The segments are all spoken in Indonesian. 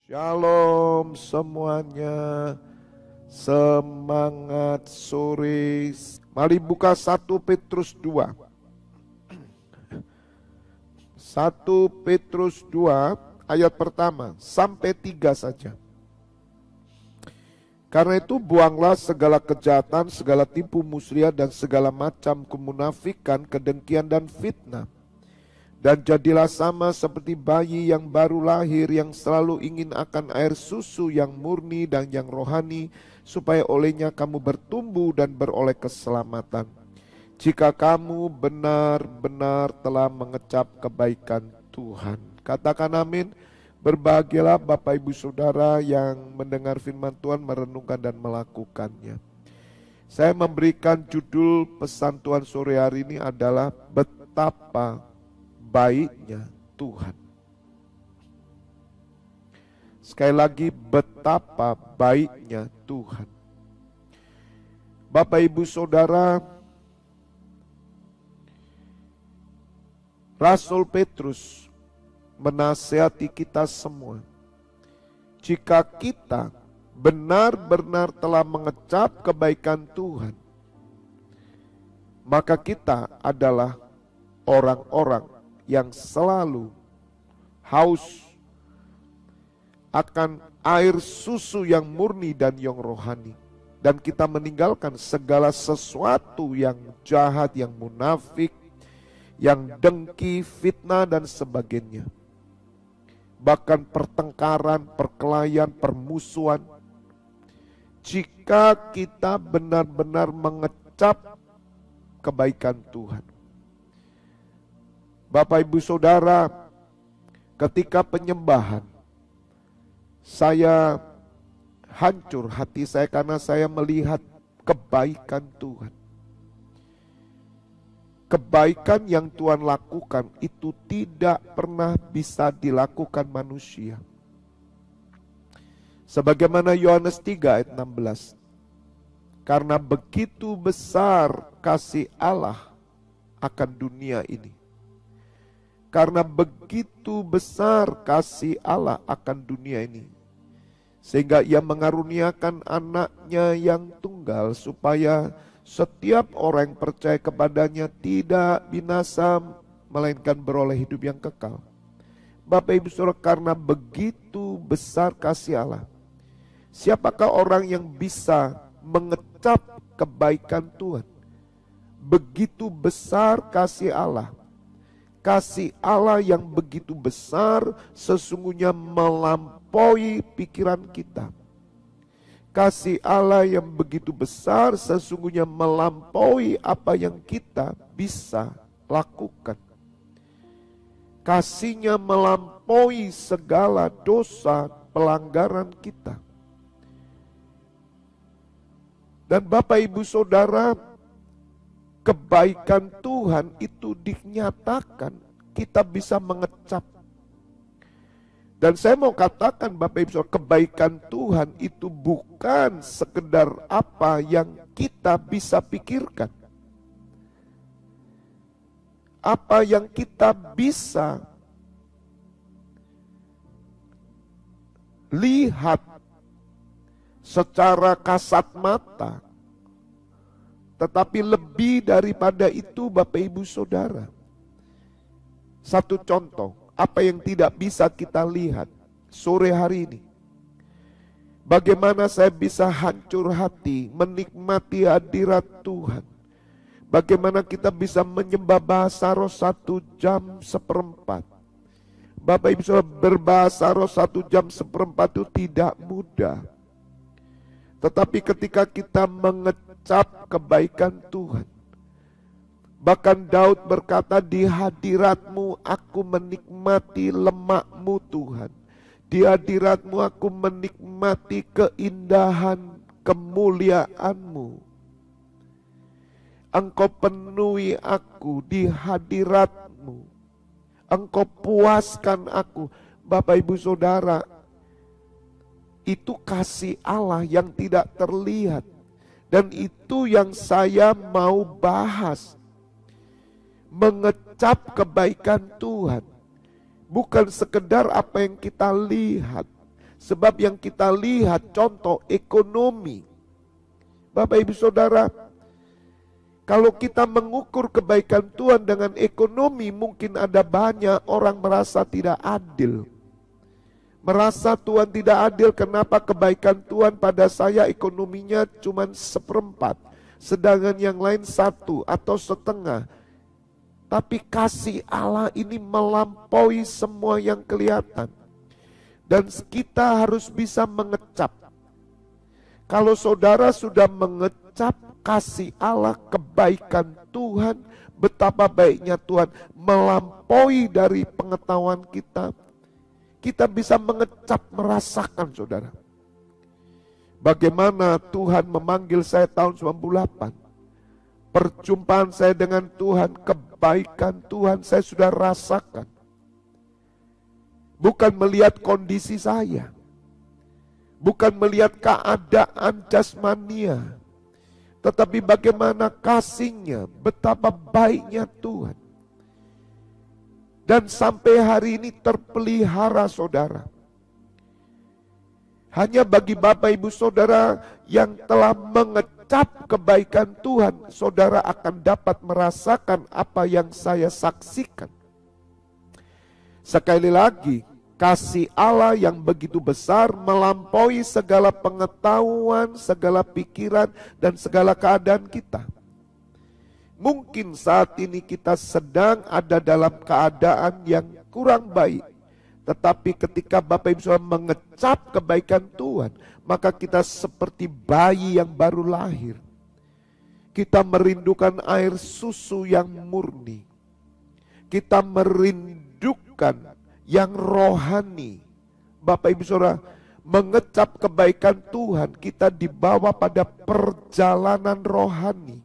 Shalom semuanya, semangat sore. Mari buka 1 Petrus 2. 1 Petrus 2 ayat pertama sampai 3 saja. Karena itu buanglah segala kejahatan, segala tipu muslihat dan segala macam kemunafikan, kedengkian dan fitnah. Dan jadilah sama seperti bayi yang baru lahir yang selalu ingin akan air susu yang murni dan yang rohani, supaya olehnya kamu bertumbuh dan beroleh keselamatan. Jika kamu benar-benar telah mengecap kebaikan Tuhan. Katakan amin. Berbahagialah Bapak Ibu Saudara yang mendengar firman Tuhan, merenungkan dan melakukannya. Saya memberikan judul pesan Tuhan sore hari ini adalah betapa baiknya Tuhan. Sekali lagi, betapa baiknya Tuhan. Bapak Ibu Saudara, Rasul Petrus menasihati kita semua. Jika kita benar-benar telah mengecap kebaikan Tuhan, maka kita adalah orang-orang yang selalu haus akan air susu yang murni dan yang rohani. Dan kita meninggalkan segala sesuatu yang jahat, yang munafik, yang dengki, fitnah dan sebagainya. Bahkan pertengkaran, perkelahian, permusuhan. Jika kita benar-benar mengecap kebaikan Tuhan. Bapak Ibu Saudara, ketika penyembahan, saya hancur hati saya karena saya melihat kebaikan Tuhan. Kebaikan yang Tuhan lakukan itu tidak pernah bisa dilakukan manusia. Sebagaimana Yohanes 3 ayat 16. Karena begitu besar kasih Allah akan dunia ini. Karena begitu besar kasih Allah akan dunia ini, sehingga ia mengaruniakan anaknya yang tunggal, supaya setiap orang yang percaya kepadanya tidak binasa, melainkan beroleh hidup yang kekal. Bapak Ibu Saudara, karena begitu besar kasih Allah, siapakah orang yang bisa mengecap kebaikan Tuhan? Begitu besar kasih Allah. Kasih Allah yang begitu besar sesungguhnya melampaui pikiran kita. Kasih Allah yang begitu besar sesungguhnya melampaui apa yang kita bisa lakukan. Kasihnya melampaui segala dosa pelanggaran kita. Dan Bapak Ibu Saudara, kebaikan Tuhan itu dinyatakan, kita bisa mengecap. Dan saya mau katakan Bapak Ibu Saudara, kebaikan Tuhan itu bukan sekedar apa yang kita bisa pikirkan. Apa yang kita bisa lihat secara kasat mata. Tetapi lebih daripada itu Bapak Ibu Saudara. Satu contoh, apa yang tidak bisa kita lihat sore hari ini. Bagaimana saya bisa hancur hati menikmati hadirat Tuhan. Bagaimana kita bisa menyembah bahasa roh 1 jam seperempat. Bapak Ibu Saudara, berbahasa roh 1 jam seperempat itu tidak mudah. Tetapi ketika kita mengecap kebaikan Tuhan, bahkan Daud berkata, di hadirat-Mu aku menikmati lemakmu Tuhan. Di hadirat-Mu aku menikmati keindahan kemuliaan-Mu. Engkau penuhi aku di hadirat-Mu. Engkau puaskan aku. Bapak Ibu Saudara, itu kasih Allah yang tidak terlihat. Dan itu yang saya mau bahas. Mengecap kebaikan Tuhan. Bukan sekedar apa yang kita lihat. Sebab yang kita lihat contoh ekonomi. Bapak Ibu Saudara, kalau kita mengukur kebaikan Tuhan dengan ekonomi, mungkin ada banyak orang merasa tidak adil. Merasa Tuhan tidak adil, kenapa kebaikan Tuhan pada saya ekonominya cuma 1/4, sedangkan yang lain 1 atau setengah. Tapi kasih Allah ini melampaui semua yang kelihatan. Dan kita harus bisa mengecap. Kalau saudara sudah mengecap kasih Allah, kebaikan Tuhan, betapa baiknya Tuhan melampaui dari pengetahuan kita, kita bisa mengecap, merasakan saudara. Bagaimana Tuhan memanggil saya tahun 98. Perjumpaan saya dengan Tuhan, kebaikan Tuhan saya sudah rasakan. Bukan melihat kondisi saya. Bukan melihat keadaan jasmania. Tetapi bagaimana kasih-Nya, betapa baiknya Tuhan. Dan sampai hari ini terpelihara saudara. Hanya bagi Bapak Ibu Saudara yang telah mengecap kebaikan Tuhan, saudara akan dapat merasakan apa yang saya saksikan. Sekali lagi, kasih Allah yang begitu besar melampaui segala pengetahuan, segala pikiran, dan segala keadaan kita. Mungkin saat ini kita sedang ada dalam keadaan yang kurang baik. Tetapi ketika Bapak Ibu Saudara mengecap kebaikan Tuhan, maka kita seperti bayi yang baru lahir. Kita merindukan air susu yang murni. Kita merindukan yang rohani. Bapak Ibu Saudara, mengecap kebaikan Tuhan, kita dibawa pada perjalanan rohani.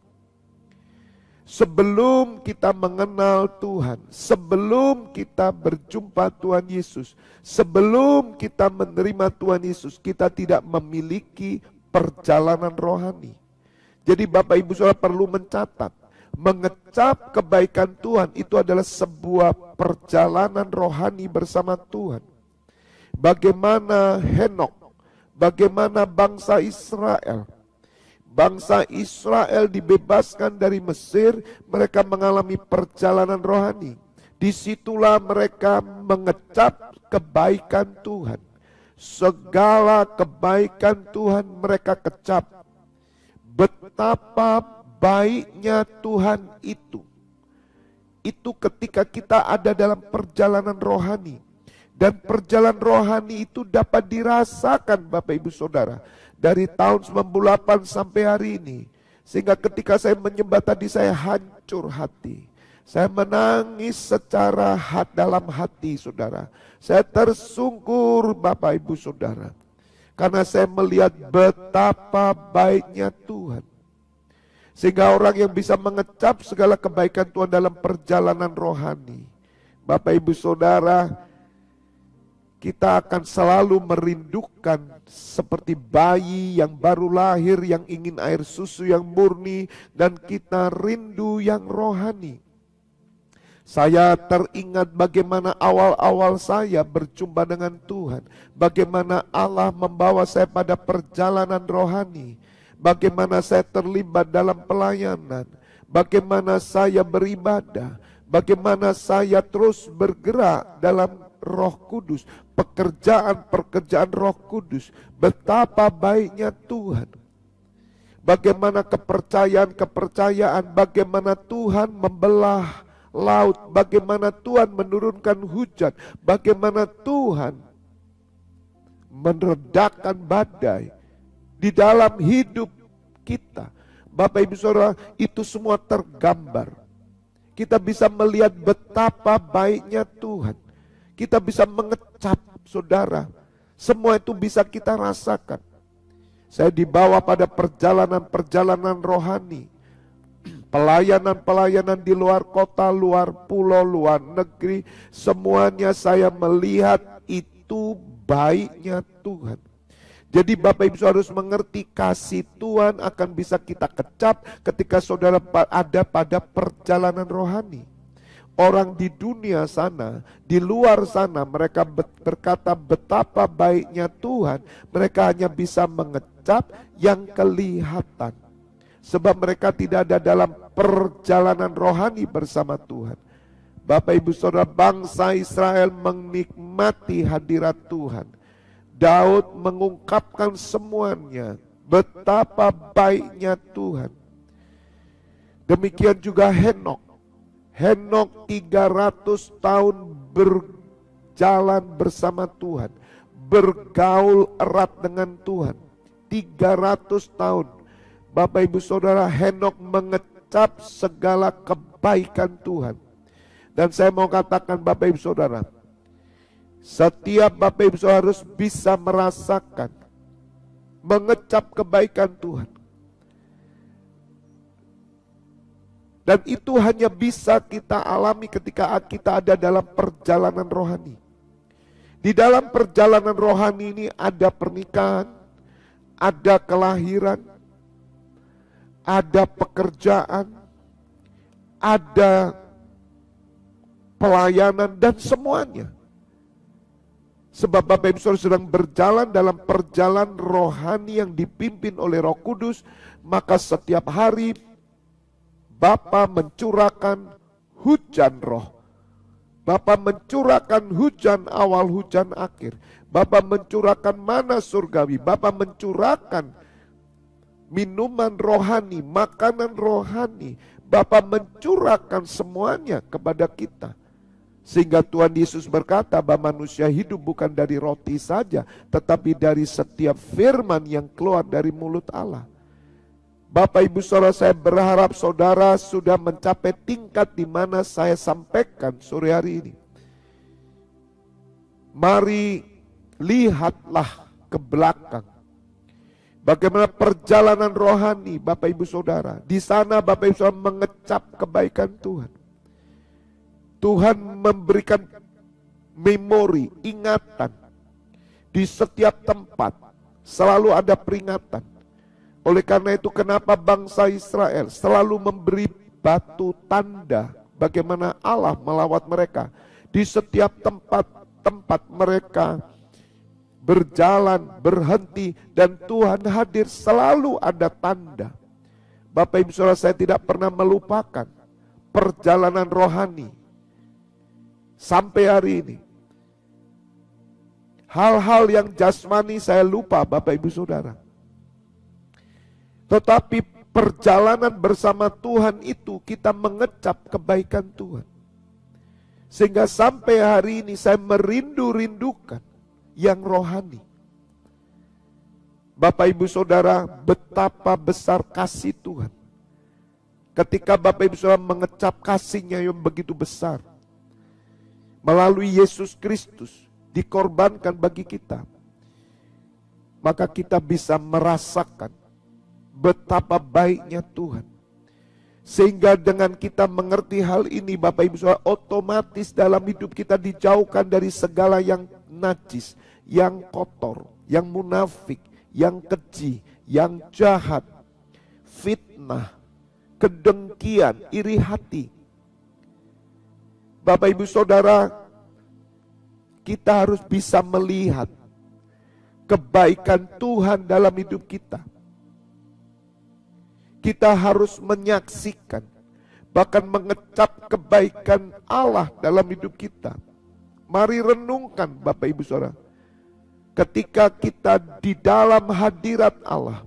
Sebelum kita mengenal Tuhan, sebelum kita berjumpa Tuhan Yesus, sebelum kita menerima Tuhan Yesus, kita tidak memiliki perjalanan rohani. Jadi Bapak Ibu Saudara perlu mencatat, mengecap kebaikan Tuhan itu adalah sebuah perjalanan rohani bersama Tuhan. Bagaimana Henokh, bagaimana bangsa Israel. Bangsa Israel dibebaskan dari Mesir, mereka mengalami perjalanan rohani. Disitulah mereka mengecap kebaikan Tuhan. Segala kebaikan Tuhan mereka kecap. Betapa baiknya Tuhan itu. Itu ketika kita ada dalam perjalanan rohani. Dan perjalanan rohani itu dapat dirasakan Bapak Ibu Saudara. Dari tahun 98 sampai hari ini. Sehingga ketika saya menyembah tadi saya hancur hati. Saya menangis secara dalam hati saudara. Saya tersungkur Bapak Ibu Saudara. Karena saya melihat betapa baiknya Tuhan. Sehingga orang yang bisa mengecap segala kebaikan Tuhan dalam perjalanan rohani. Bapak Ibu Saudara, kita akan selalu merindukan seperti bayi yang baru lahir yang ingin air susu yang murni, dan kita rindu yang rohani. Saya teringat bagaimana awal-awal saya berjumpa dengan Tuhan, bagaimana Allah membawa saya pada perjalanan rohani, bagaimana saya terlibat dalam pelayanan, bagaimana saya beribadah, bagaimana saya terus bergerak dalam Roh Kudus, pekerjaan-pekerjaan Roh Kudus. Betapa baiknya Tuhan. Bagaimana kepercayaan-kepercayaan, bagaimana Tuhan membelah laut, bagaimana Tuhan menurunkan hujan, bagaimana Tuhan meredakan badai di dalam hidup kita. Bapak Ibu Saudara, itu semua tergambar. Kita bisa melihat betapa baiknya Tuhan. Kita bisa mengecap saudara. Semua itu bisa kita rasakan. Saya dibawa pada perjalanan-perjalanan rohani. Pelayanan-pelayanan di luar kota, luar pulau, luar negeri. Semuanya saya melihat itu baiknya Tuhan. Jadi Bapak Ibu Saudara harus mengerti kasih Tuhan akan bisa kita kecap ketika saudara ada pada perjalanan rohani. Orang di dunia sana, di luar sana, mereka berkata betapa baiknya Tuhan. Mereka hanya bisa mengecap yang kelihatan. Sebab mereka tidak ada dalam perjalanan rohani bersama Tuhan. Bapak Ibu Saudara, bangsa Israel menikmati hadirat Tuhan. Daud mengungkapkan semuanya, betapa baiknya Tuhan. Demikian juga Henok. Henok 300 tahun berjalan bersama Tuhan, bergaul erat dengan Tuhan. 300 tahun. Bapak Ibu Saudara, Henok mengecap segala kebaikan Tuhan. Dan saya mau katakan Bapak Ibu Saudara, setiap Bapak Ibu Saudara harus bisa merasakan, mengecap kebaikan Tuhan. Dan itu hanya bisa kita alami ketika kita ada dalam perjalanan rohani. Di dalam perjalanan rohani ini ada pernikahan, ada kelahiran, ada pekerjaan, ada pelayanan, dan semuanya. Sebab Bapak Ibu Saudara sedang berjalan dalam perjalanan rohani yang dipimpin oleh Roh Kudus, maka setiap hari Bapa mencurahkan hujan roh. Bapa mencurahkan hujan awal, hujan akhir. Bapa mencurahkan mana surgawi. Bapa mencurahkan minuman rohani, makanan rohani. Bapa mencurahkan semuanya kepada kita. Sehingga Tuhan Yesus berkata bahwa manusia hidup bukan dari roti saja, tetapi dari setiap firman yang keluar dari mulut Allah. Bapak Ibu Saudara, saya berharap saudara sudah mencapai tingkat di mana saya sampaikan sore hari ini. Mari lihatlah ke belakang. Bagaimana perjalanan rohani Bapak Ibu Saudara. Di sana Bapak Ibu Saudara mengecap kebaikan Tuhan. Tuhan memberikan memori, ingatan. Di setiap tempat selalu ada peringatan. Oleh karena itu kenapa bangsa Israel selalu memberi batu tanda bagaimana Allah melawat mereka. Di setiap tempat mereka berjalan, berhenti, dan Tuhan hadir, selalu ada tanda. Bapak Ibu Saudara, saya tidak pernah melupakan perjalanan rohani sampai hari ini. Hal-hal yang jasmani saya lupa Bapak Ibu Saudara. Tetapi perjalanan bersama Tuhan itu kita mengecap kebaikan Tuhan. Sehingga sampai hari ini saya merindu-rindukan yang rohani. Bapak Ibu Saudara, betapa besar kasih Tuhan. Ketika Bapak Ibu Saudara mengecap kasih-Nya yang begitu besar. Melalui Yesus Kristus dikorbankan bagi kita. Maka kita bisa merasakan betapa baiknya Tuhan. Sehingga dengan kita mengerti hal ini Bapak Ibu Saudara, otomatis dalam hidup kita dijauhkan dari segala yang najis, yang kotor, yang munafik, yang keji, yang jahat, fitnah, kedengkian, iri hati. Bapak Ibu Saudara, kita harus bisa melihat kebaikan Tuhan dalam hidup kita. Kita harus menyaksikan, bahkan mengecap kebaikan Allah dalam hidup kita. Mari renungkan Bapak Ibu Saudara. Ketika kita di dalam hadirat Allah,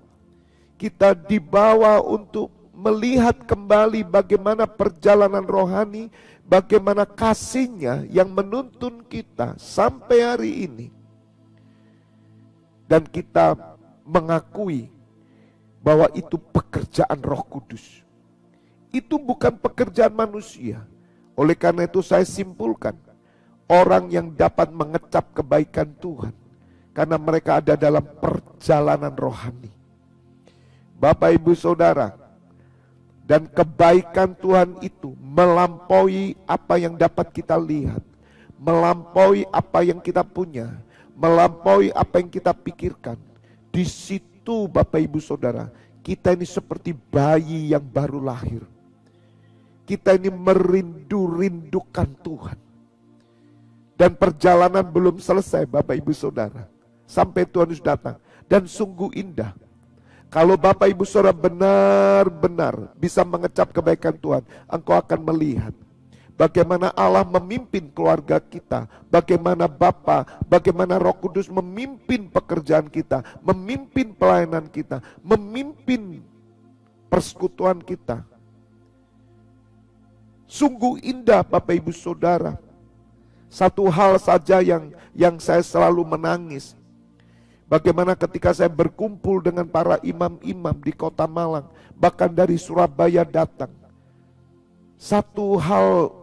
kita dibawa untuk melihat kembali bagaimana perjalanan rohani, bagaimana kasih-Nya yang menuntun kita sampai hari ini. Dan kita mengakui bahwa itu pekerjaan Roh Kudus. Itu bukan pekerjaan manusia. Oleh karena itu saya simpulkan, orang yang dapat mengecap kebaikan Tuhan, karena mereka ada dalam perjalanan rohani. Bapak Ibu Saudara, dan kebaikan Tuhan itu melampaui apa yang dapat kita lihat, melampaui apa yang kita punya, melampaui apa yang kita pikirkan. Di situ Bapak Ibu Saudara, kita ini seperti bayi yang baru lahir. kita ini merindu-rindukan Tuhan. Dan perjalanan belum selesai Bapak Ibu Saudara. Sampai Tuhan Yesus datang. Dan sungguh indah. Kalau Bapak Ibu Saudara benar-benar bisa mengecap kebaikan Tuhan, engkau akan melihat bagaimana Allah memimpin keluarga kita, bagaimana Bapa, bagaimana Roh Kudus memimpin pekerjaan kita, memimpin pelayanan kita, memimpin persekutuan kita. Sungguh indah Bapak Ibu Saudara. Satu hal saja yang saya selalu menangis. Bagaimana ketika saya berkumpul dengan para imam-imam di kota Malang, bahkan dari Surabaya datang. Satu hal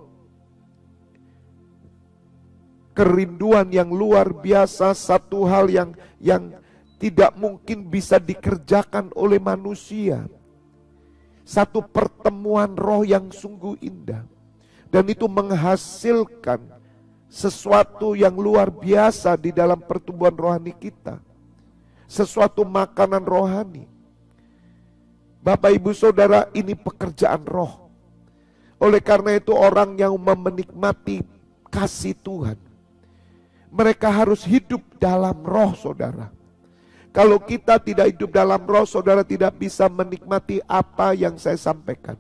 kerinduan yang luar biasa, satu hal yang tidak mungkin bisa dikerjakan oleh manusia. Satu pertemuan roh yang sungguh indah. Dan itu menghasilkan sesuatu yang luar biasa di dalam pertumbuhan rohani kita. Sesuatu makanan rohani. Bapak Ibu Saudara, ini pekerjaan roh. Oleh karena itu orang yang menikmati kasih Tuhan, mereka harus hidup dalam roh saudara. Kalau kita tidak hidup dalam roh, saudara tidak bisa menikmati apa yang saya sampaikan.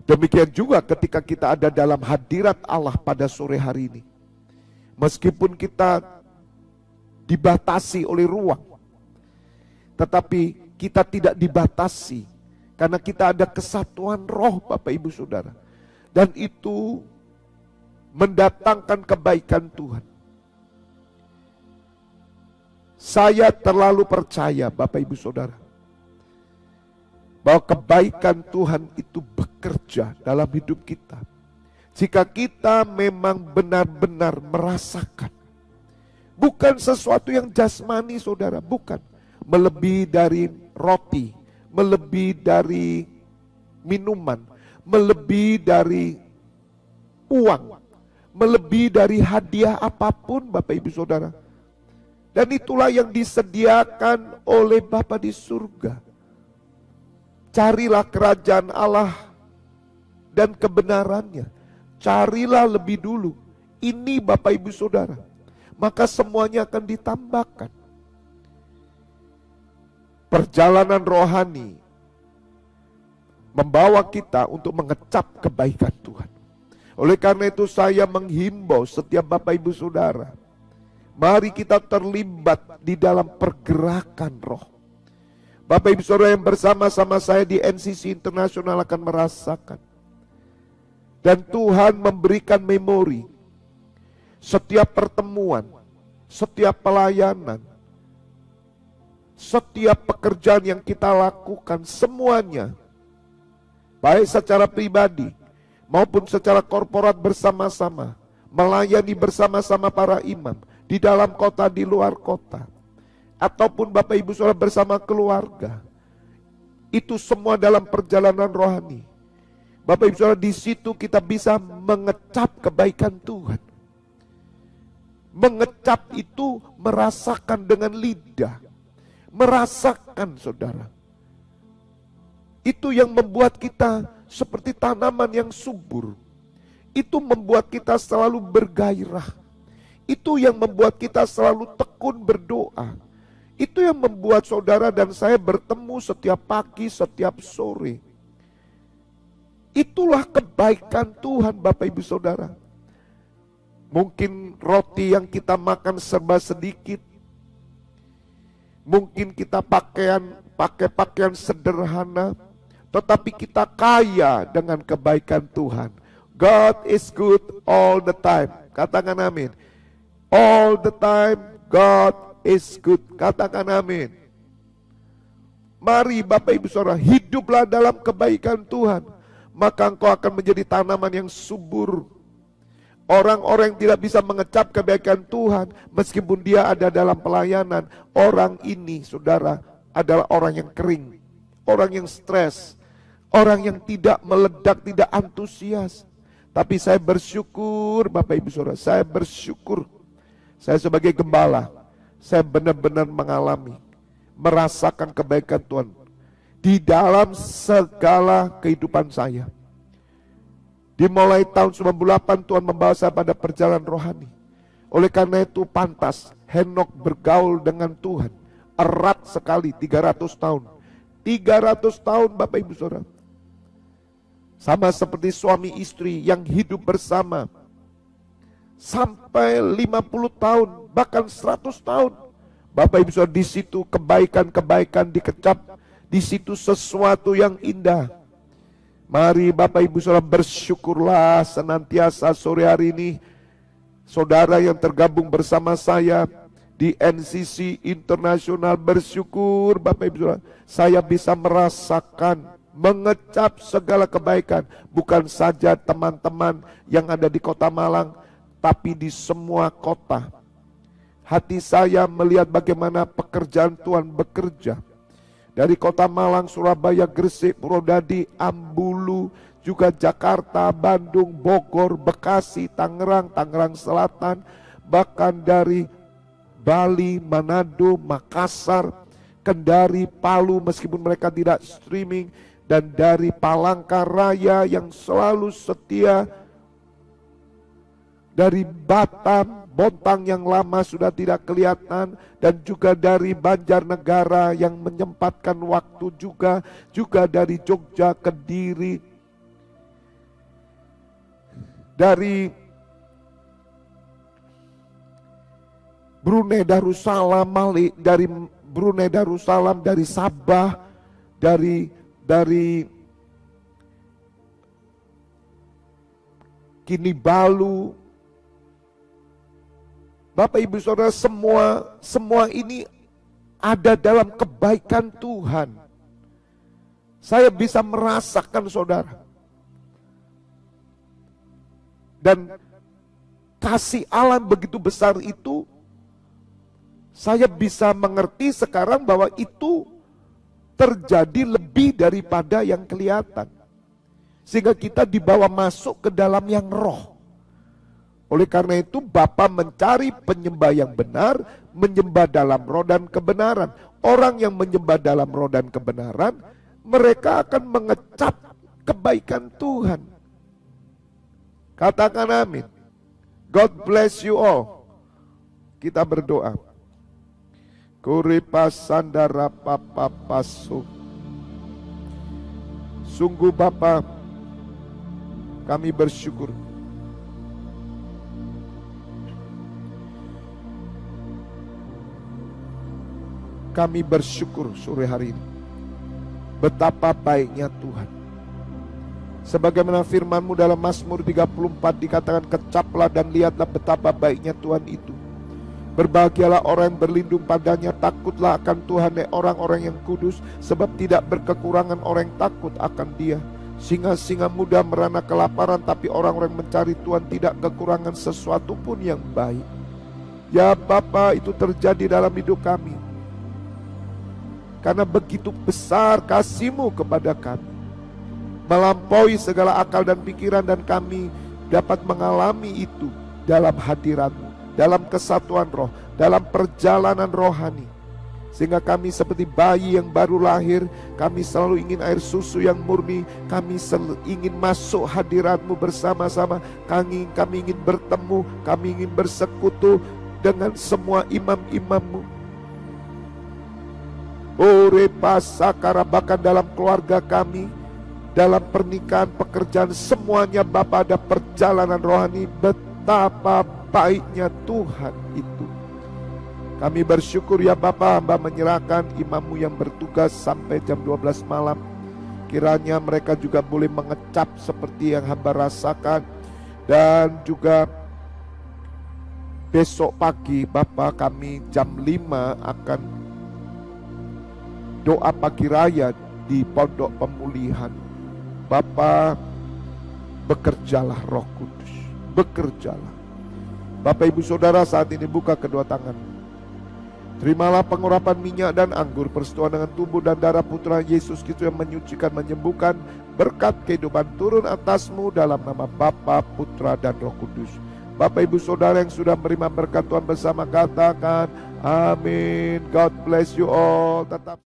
Demikian juga ketika kita ada dalam hadirat Allah pada sore hari ini. Meskipun kita dibatasi oleh ruang, tetapi kita tidak dibatasi karena kita ada kesatuan roh Bapak Ibu Saudara. Dan itu mendatangkan kebaikan Tuhan. Saya terlalu percaya Bapak Ibu Saudara, bahwa kebaikan Tuhan itu bekerja dalam hidup kita. Jika kita memang benar-benar merasakan. Bukan sesuatu yang jasmani saudara, bukan. Melebihi dari roti, melebihi dari minuman, melebihi dari uang, melebihi dari hadiah apapun Bapak Ibu Saudara. Dan itulah yang disediakan oleh Bapa di surga. Carilah kerajaan Allah dan kebenarannya. Carilah lebih dulu. Ini Bapak Ibu Saudara. Maka semuanya akan ditambahkan. Perjalanan rohani membawa kita untuk mengecap kebaikan Tuhan. Oleh karena itu saya menghimbau setiap Bapak Ibu Saudara, mari kita terlibat di dalam pergerakan roh. Bapak Ibu Saudara yang bersama-sama saya di NCC Internasional akan merasakan. Dan Tuhan memberikan memori. Setiap pertemuan, setiap pelayanan, setiap pekerjaan yang kita lakukan, semuanya, baik secara pribadi maupun secara korporat bersama-sama, melayani bersama-sama para imam, di dalam kota, di luar kota, ataupun Bapak Ibu Saudara bersama keluarga. Itu semua dalam perjalanan rohani. Bapak Ibu Saudara, di situ kita bisa mengecap kebaikan Tuhan. Mengecap itu merasakan dengan lidah. Merasakan saudara. Itu yang membuat kita seperti tanaman yang subur. Itu membuat kita selalu bergairah. Itu yang membuat kita selalu tekun berdoa. Itu yang membuat saudara dan saya bertemu setiap pagi, setiap sore. Itulah kebaikan Tuhan Bapak Ibu Saudara. Mungkin roti yang kita makan serba sedikit. Mungkin kita pakai pakaian sederhana. Tetapi kita kaya dengan kebaikan Tuhan. God is good all the time. Katakan amin. All the time God is good. Katakan amin. Mari Bapak Ibu Saudara, hiduplah dalam kebaikan Tuhan. Maka engkau akan menjadi tanaman yang subur. Orang-orang yang tidak bisa mengecap kebaikan Tuhan, meskipun dia ada dalam pelayanan, orang ini saudara adalah orang yang kering. Orang yang stres. Orang yang tidak meledak, tidak antusias. Tapi saya bersyukur Bapak Ibu Saudara, saya bersyukur. Saya sebagai gembala, saya benar-benar mengalami, merasakan kebaikan Tuhan. di dalam segala kehidupan saya. Dimulai tahun 98 Tuhan membawa saya pada perjalanan rohani. Oleh karena itu pantas Henokh bergaul dengan Tuhan erat sekali 300 tahun. 300 tahun Bapak Ibu Saudara. Sama seperti suami istri yang hidup bersama sampai 50 tahun, bahkan 100 tahun. Bapak Ibu Saudara, di situ kebaikan-kebaikan dikecap, di situ sesuatu yang indah. Mari Bapak Ibu Saudara bersyukurlah senantiasa sore hari ini. Saudara yang tergabung bersama saya di NCC Internasional bersyukur Bapak Ibu Saudara. Saya bisa merasakan, mengecap segala kebaikan. Bukan saja teman-teman yang ada di kota Malang, tapi di semua kota. Hati saya melihat bagaimana pekerjaan Tuhan bekerja. Dari kota Malang, Surabaya, Gresik, Purwodadi, Ambulu, juga Jakarta, Bandung, Bogor, Bekasi, Tangerang Selatan, bahkan dari Bali, Manado, Makassar, Kendari, Palu meskipun mereka tidak streaming, dan dari Palangkaraya yang selalu setia, dari Batam, Bontang yang lama sudah tidak kelihatan, dan juga dari Banjarnegara yang menyempatkan waktu juga dari Jogja, Kediri, dari Brunei Darussalam, dari Brunei Darussalam, dari Sabah, dari Kinabalu. Bapak Ibu Saudara, semua ini ada dalam kebaikan Tuhan. Saya bisa merasakan saudara. Dan kasih Allah begitu besar itu, saya bisa mengerti sekarang bahwa itu terjadi lebih daripada yang kelihatan. Sehingga kita dibawa masuk ke dalam yang roh. Oleh karena itu Bapa mencari penyembah yang benar, menyembah dalam roh dan kebenaran. Orang yang menyembah dalam roh dan kebenaran, mereka akan mengecap kebaikan Tuhan. Katakan amin. God bless you all. Kita berdoa. Kuripasandara papapasu. Sungguh Bapa, kami bersyukur. Kami bersyukur sore hari ini. Betapa baiknya Tuhan. Sebagaimana firman-Mu dalam Mazmur 34 dikatakan, kecaplah dan lihatlah betapa baiknya Tuhan itu. Berbahagialah orang yang berlindung padanya, takutlah akan Tuhan orang-orang yang kudus, sebab tidak berkekurangan orang yang takut akan Dia. Singa-singa muda merana kelaparan, tapi orang-orang mencari Tuhan tidak kekurangan sesuatu pun yang baik. Ya Bapa, itu terjadi dalam hidup kami. Karena begitu besar kasih-Mu kepada kami, melampaui segala akal dan pikiran, dan kami dapat mengalami itu dalam hadirat-Mu, dalam kesatuan roh, dalam perjalanan rohani. Sehingga kami seperti bayi yang baru lahir, kami selalu ingin air susu yang murni, kami ingin masuk hadirat-Mu bersama-sama, kami ingin bertemu, kami ingin bersekutu dengan semua imam-imam-Mu. Pasakara, bahkan dalam keluarga kami, dalam pernikahan, pekerjaan, semuanya Bapa ada perjalanan rohani. Betapa baiknya Tuhan itu. Kami bersyukur ya Bapa, hamba menyerahkan imam-Mu yang bertugas sampai jam 12 malam. Kiranya mereka juga boleh mengecap seperti yang hamba rasakan. Dan juga besok pagi Bapa, kami jam 5 akan doa pagi raya di Pondok Pemulihan. Bapa, bekerjalah Roh Kudus, bekerjalah. Bapak Ibu Saudara, saat ini buka kedua tangan. Terimalah pengurapan minyak dan anggur, persetujuan dengan tubuh dan darah Putra Yesus Kristus yang menyucikan, menyembuhkan. Berkat kehidupan turun atasmu dalam nama Bapa, Putra, dan Roh Kudus. Bapak Ibu Saudara yang sudah menerima berkat Tuhan bersama, katakan amin. God bless you all. Tetap